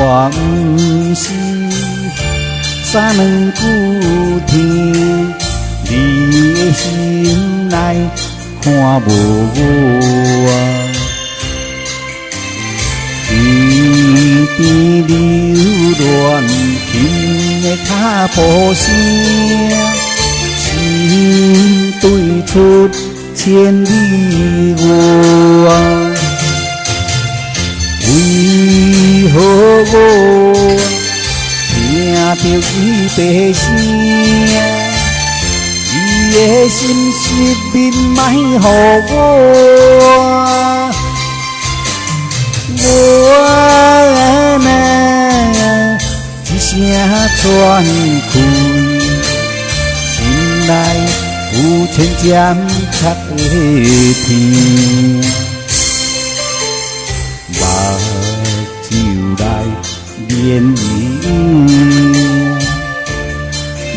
我不是三两句天，你的心内看无我。天边流乱轻的脚步声，心对出千里外。为何我听到伊的声？伊的心失眠莫予我，我呐一声喘气，心内有千针插的天。目睭内漣漪，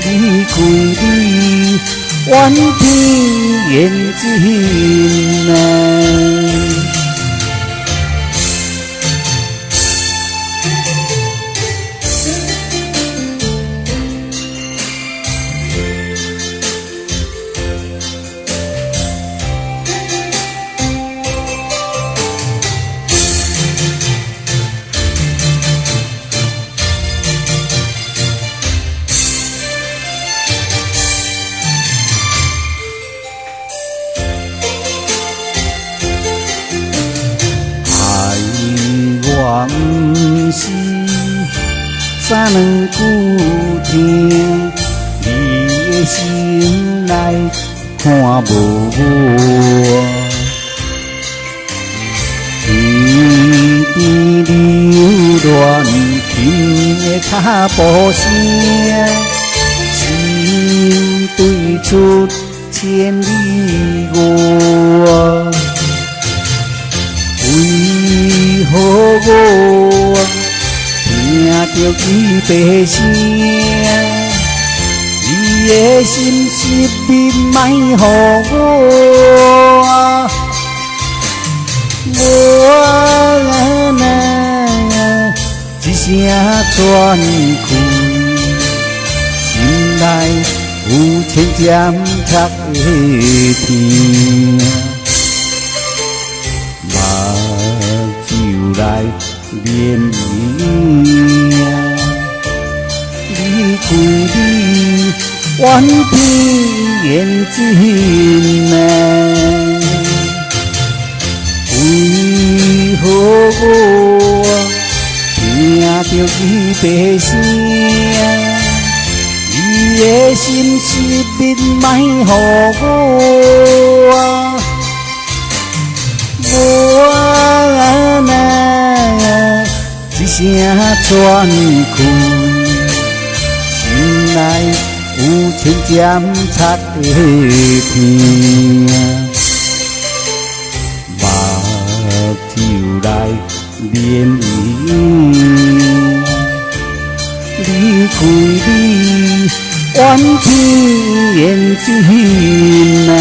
你开你怨天怨地啊！我不是三两句天，你的心内看无我。天边流乱轻的脚步声，心对出千里外。为何我听到伊的声？伊的心失眠莫予我，我呐一声喘气，心内有千针插的天。目睭内漣漪，你开你怨天怨地啊！为何我听到伊的声？伊的心失眠莫予我，我呐一声喘气，心内有千针插的天。目睭内漣漪，你开你怨天怨地啊！